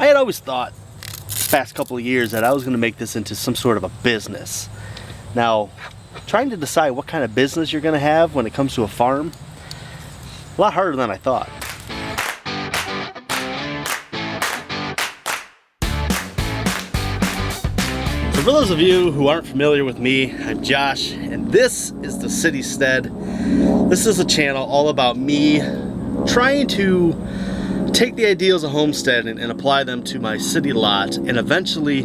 I had always thought the past couple of years that I was going to make this into some sort of a business. Now, trying to decide what kind of business you're going to have when it comes to a farm, a lot harder than I thought. So for those of you who aren't familiar with me, I'm Josh, and this is the Citystead. This is a channel all about me trying to take the ideals of homesteading and apply them to my city lot, and eventually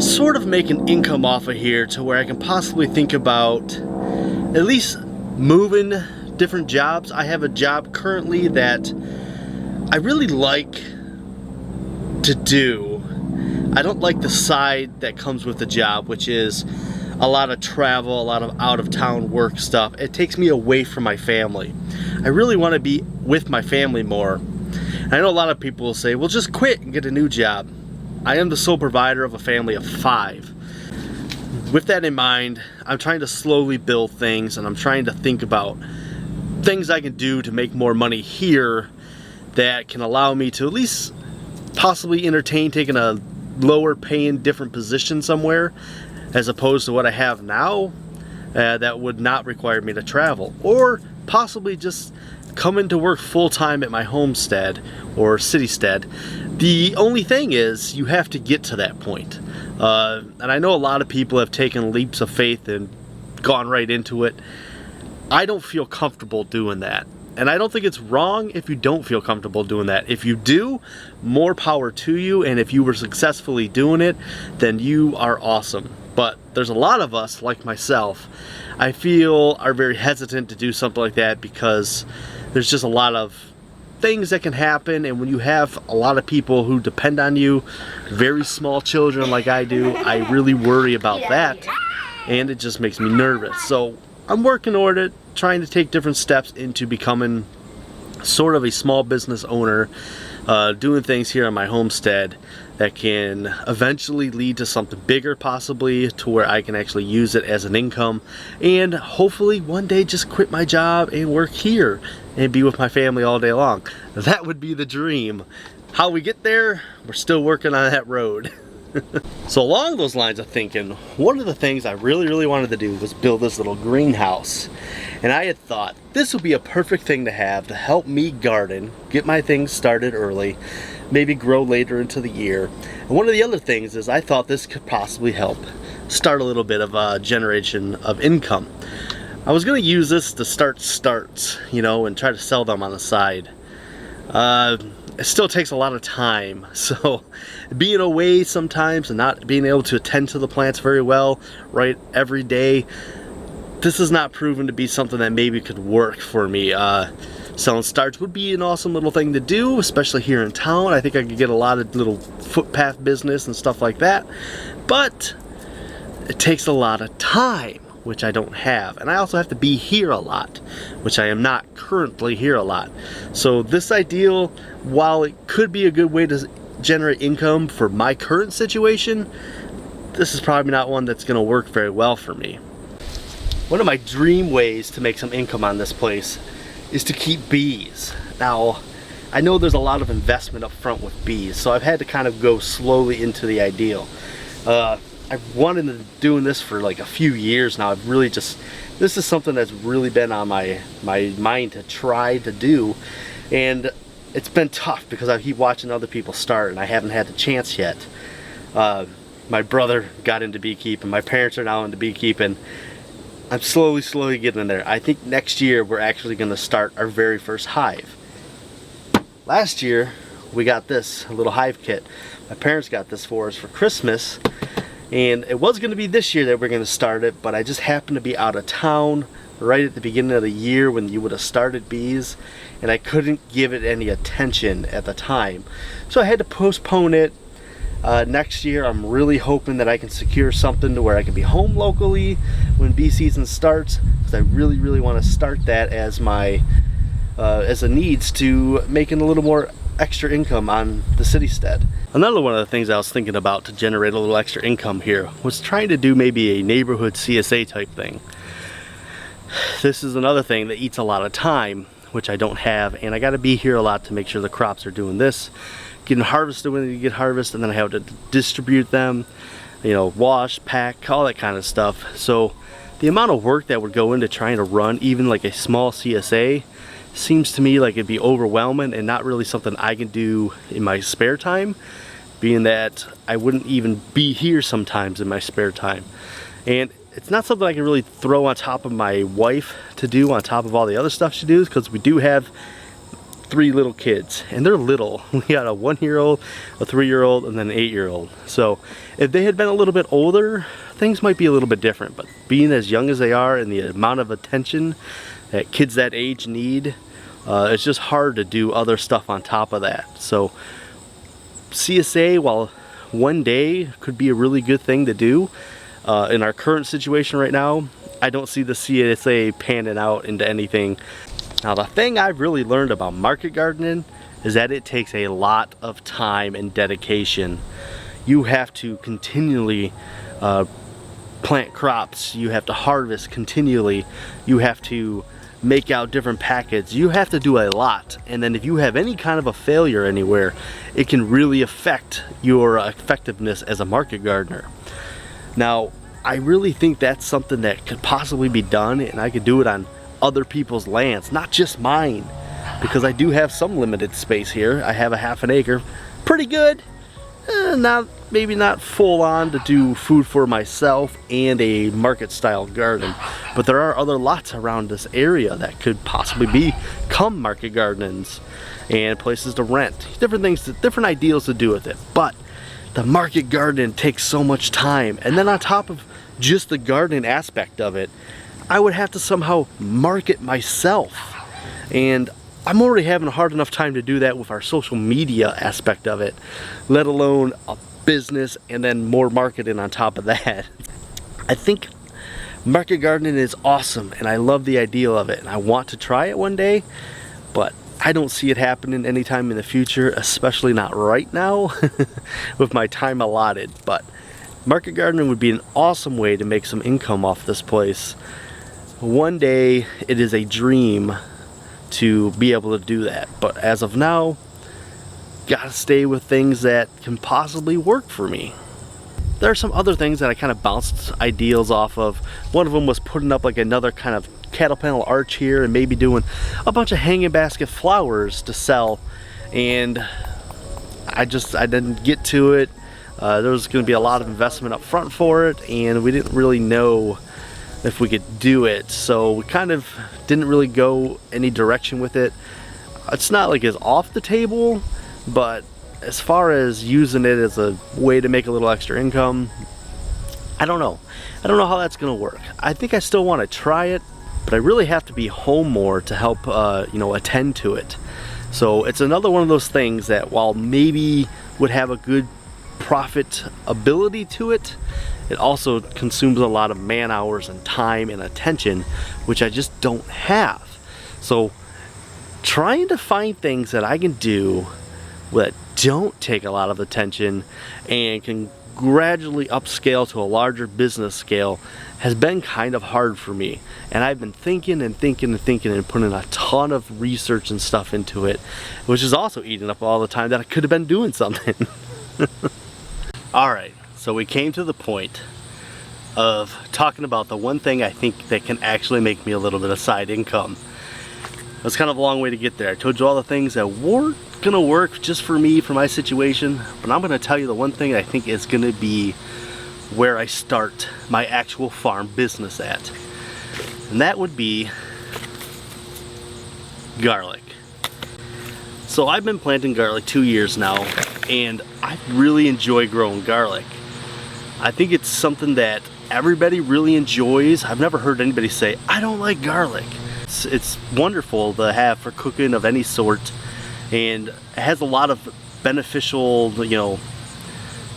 sort of make an income off of here to where I can possibly think about at least moving different jobs. I have a job currently that I really like to do. I don't like the side that comes with the job, which is a lot of travel, a lot of out-of-town work stuff. It takes me away from my family. I really want to be with my family more. And I know a lot of people will say, well, just quit and get a new job. I am the sole provider of a family of 5. With that in mind, I'm trying to slowly build things, and I'm trying to think about things I can do to make more money here that can allow me to at least possibly entertain taking a lower paying different position somewhere, as opposed to what I have now that would not require me to travel, or possibly just come into work full-time at my homestead or Citystead. The only thing is you have to get to that point. And I know a lot of people have taken leaps of faith and gone right into it. I don't feel comfortable doing that. And I don't think it's wrong if you don't feel comfortable doing that. If you do, more power to you, and if you were successfully doing it, then you are awesome. But there's a lot of us, like myself, I feel are very hesitant to do something like that because there's just a lot of things that can happen, and when you have a lot of people who depend on you, very small children like I do, I really worry about that, and it just makes me nervous. So I'm working on it, trying to take different steps into becoming sort of a small business owner, doing things here on my homestead that can eventually lead to something bigger, possibly to where I can actually use it as an income, and hopefully one day just quit my job and work here and be with my family all day long. That would be the dream. How we get there, we're still working on that road. So along those lines of thinking, one of the things I really wanted to do was build this little greenhouse. And I had thought this would be a perfect thing to have to help me garden, get my things started early, maybe grow later into the year. And one of the other things is I thought this could possibly help start a little bit of a generation of income. I was going to use this to start starts, you know, and try to sell them on the side. It still takes a lot of time, so being away sometimes and not being able to attend to the plants very well right every day, this is not proven to be something that maybe could work for me. Selling starts would be an awesome little thing to do, especially here in town. I think I could get a lot of little footpath business and stuff like that, but it takes a lot of time, which I don't have, and I also have to be here a lot, which I am not currently here a lot. So this ideal, while it could be a good way to generate income for my current situation, this is probably not one that's going to work very well for me. One of my dream ways to make some income on this place is to keep bees. Now, I know there's a lot of investment up front with bees, so I've had to kind of go slowly into the ideal. I've wanted to doing this for like a few years now. I've really just, this is something that's really been on my mind to try to do, and it's been tough because I keep watching other people start and I haven't had the chance yet. My brother got into beekeeping, my parents are now into beekeeping. I'm slowly getting in there. I think next year we're actually going to start our very first hive. Last year we got this little hive kit. My parents got this for us for Christmas, and it was going to be this year that we're going to start it, but I just happened to be out of town right at the beginning of the year when you would have started bees, and I couldn't give it any attention at the time. So I had to postpone it. Next year I'm really hoping that I can secure something to where I can be home locally when bee season starts, because I really want to start that as my as a needs to making a little more extra income on the Citystead. Another one of the things I was thinking about to generate a little extra income here was trying to do maybe a neighborhood CSA type thing. This is another thing that eats a lot of time, which I don't have, and I got to be here a lot to make sure the crops are doing this, getting harvested when they get harvested, and then I have to distribute them, you know, wash, pack, all that kind of stuff. So the amount of work that would go into trying to run even like a small CSA seems to me like it'd be overwhelming and not really something I can do in my spare time, being that I wouldn't even be here sometimes in my spare time. And it's not something I can really throw on top of my wife to do on top of all the other stuff she does, because we do have 3 little kids, and they're little. We got a 1-year-old, a 3-year-old, and then an 8-year-old. So if they had been a little bit older, things might be a little bit different. But being as young as they are and the amount of attention that kids that age need, it's just hard to do other stuff on top of that. So CSA, while one day could be a really good thing to do, in our current situation right now, I don't see the CSA panning out into anything. Now, the thing I've really learned about market gardening is that it takes a lot of time and dedication. You have to continually plant crops, you have to harvest continually, you have to make out different packets, you have to do a lot. And then if you have any kind of a failure anywhere, it can really affect your effectiveness as a market gardener. Now, I really think that's something that could possibly be done, and I could do it on other people's lands, not just mine, because I do have some limited space here. I have a half an acre, pretty good, maybe not full on to do food for myself and a market style garden, but there are other lots around this area that could possibly become market gardens and places to rent, different things, different ideals to do with it. But the market garden takes so much time, and then on top of just the gardening aspect of it, I would have to somehow market myself, and I'm already having a hard enough time to do that with our social media aspect of it, let alone a business and then more marketing on top of that. I think market gardening is awesome, and I love the idea of it, and I want to try it one day, but I don't see it happening anytime in the future, especially not right now with my time allotted. But market gardening would be an awesome way to make some income off this place. One day it is a dream to be able to do that, but as of now, gotta stay with things that can possibly work for me. There are some other things that I kind of bounced ideals off of. One of them was putting up like another kind of cattle panel arch here and maybe doing a bunch of hanging basket flowers to sell, and I didn't get to it. There was going to be a lot of investment up front for it, and we didn't really know if we could do it, so we kind of didn't really go any direction with it. It's not like it's off the table, but as far as using it as a way to make a little extra income, I don't know how that's gonna work. I think I still want to try it, but I really have to be home more to help you know, attend to it. So it's another one of those things that, while maybe would have a good profit ability to it, it also consumes a lot of man hours and time and attention, which I just don't have. So trying to find things that I can do that don't take a lot of attention and can gradually upscale to a larger business scale has been kind of hard for me. And I've been thinking and thinking and thinking and putting a ton of research and stuff into it, which is also eating up all the time that I could have been doing something. Alright, so we came to the point of talking about the one thing I think that can actually make me a little bit of side income. It's kind of a long way to get there. I told you all the things that weren't gonna work just for me, for my situation, but I'm gonna tell you the one thing I think is gonna be where I start my actual farm business at. And that would be garlic. So I've been planting garlic 2 years now, and I really enjoy growing garlic. I think it's something that everybody really enjoys. I've never heard anybody say, I don't like garlic. It's wonderful to have for cooking of any sort, and it has a lot of beneficial, you know,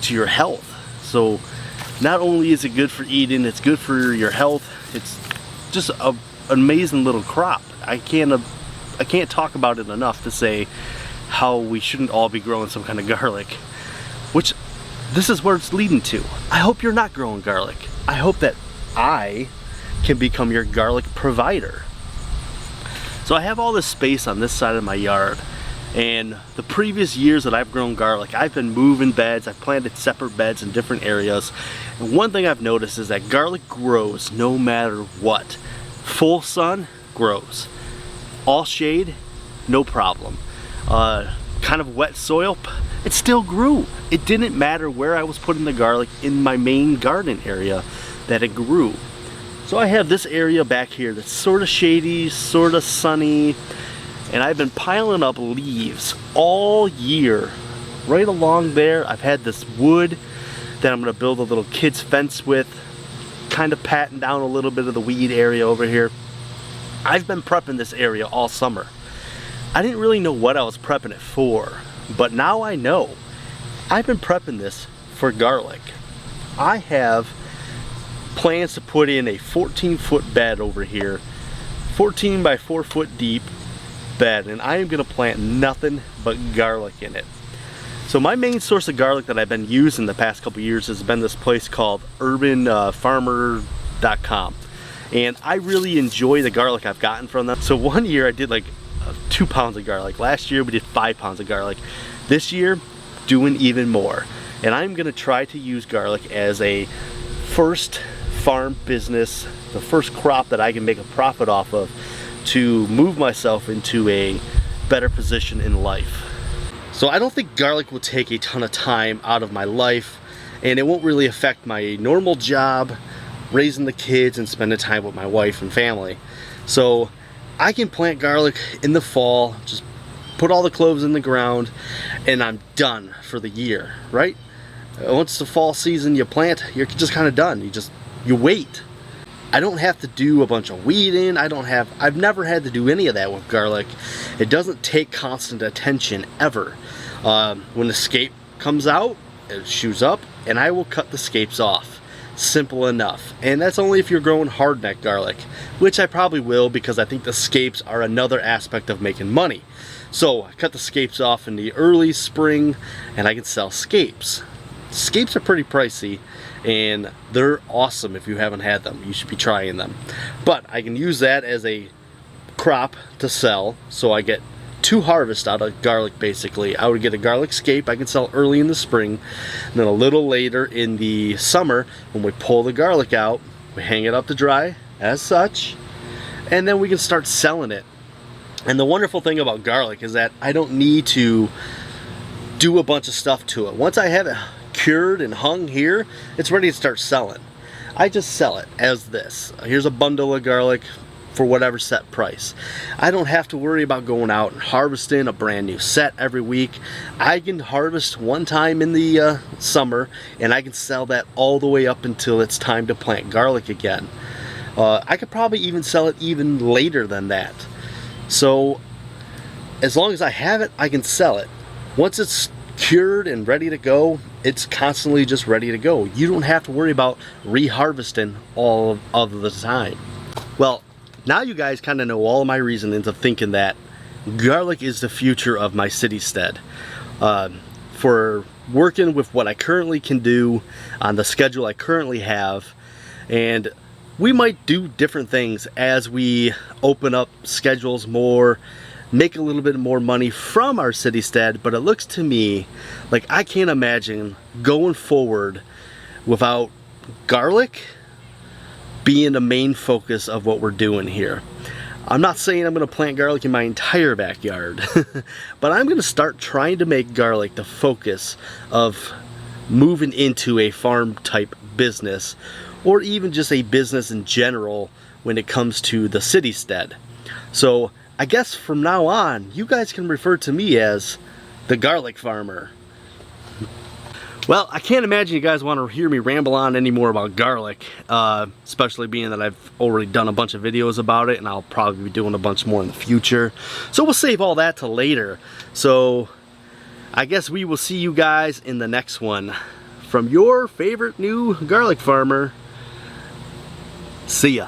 to your health. So not only is it good for eating, it's good for your health. It's just an amazing little crop. I can't talk about it enough to say how we shouldn't all be growing some kind of garlic, which this is where it's leading to. I hope you're not growing garlic. I hope that I can become your garlic provider. So I have all this space on this side of my yard, And the previous years that I've grown garlic, I've been moving beds, I've planted separate beds in different areas. And one thing I've noticed is that garlic grows no matter what. Full sun, grows. All shade, no problem. Kind of wet soil, it still grew. It didn't matter where I was putting the garlic in my main garden area that it grew. So I have this area back here that's sort of shady, sort of sunny, and I've been piling up leaves all year. Right along there, I've had this wood that I'm gonna build a little kid's fence with, kind of patting down a little bit of the weed area over here. I've been prepping this area all summer. I didn't really know what I was prepping it for, but now I know. I've been prepping this for garlic. I have plans to put in a 14-foot bed over here, 14 by 4 foot deep bed, and I am gonna plant nothing but garlic in it. So my main source of garlic that I've been using the past couple years has been this place called urbanfarmer.com. And I really enjoy the garlic I've gotten from them. So one year I did like 2 pounds of garlic. Last year we did 5 pounds of garlic. This year, doing even more. And I'm gonna try to use garlic as a first farm business, the first crop that I can make a profit off of to move myself into a better position in life. So I don't think garlic will take a ton of time out of my life, and it won't really affect my normal job, raising the kids and spending time with my wife and family. So I can plant garlic in the fall, just put all the cloves in the ground, and I'm done for the year, right? Once the fall season you plant, you're just kind of done. You wait. I don't have to do a bunch of weeding. I've never had to do any of that with garlic. It doesn't take constant attention ever. When the scape comes out, it shoots up, and I will cut the scapes off. Simple enough. And that's only if you're growing hardneck garlic, which I probably will, because I think the scapes are another aspect of making money. So I cut the scapes off in the early spring, and I can sell scapes. Scapes are pretty pricey, and they're awesome. If you haven't had them, you should be trying them. But I can use that as a crop to sell, so I get 2 harvests out of garlic. Basically, I would get a garlic scape I can sell early in the spring, and then a little later in the summer, when we pull the garlic out, we hang it up to dry as such, and then we can start selling it. And the wonderful thing about garlic is that I don't need to do a bunch of stuff to it. Once I have it cured and hung here, it's ready to start selling. I just sell it as this. Here's a bundle of garlic for whatever set price. I don't have to worry about going out and harvesting a brand new set every week. I can harvest one time in the summer, and I can sell that all the way up until it's time to plant garlic again. I could probably even sell it even later than that. So as long as I have it, I can sell it. Once it's cured and ready to go, it's constantly just ready to go. You don't have to worry about reharvesting all of the time. Well, now you guys kind of know all my reasonings of thinking that garlic is the future of my Citystead. For working with what I currently can do on the schedule I currently have, and we might do different things as we open up schedules more, make a little bit more money from our Citystead, but it looks to me like I can't imagine going forward without garlic being the main focus of what we're doing here. I'm not saying I'm going to plant garlic in my entire backyard, but I'm going to start trying to make garlic the focus of moving into a farm type business, or even just a business in general when it comes to the Citystead. So I guess from now on, you guys can refer to me as the garlic farmer. Well, I can't imagine you guys want to hear me ramble on anymore about garlic, especially being that I've already done a bunch of videos about it, and I'll probably be doing a bunch more in the future. So we'll save all that till later. So I guess we will see you guys in the next one. From your favorite new garlic farmer, see ya.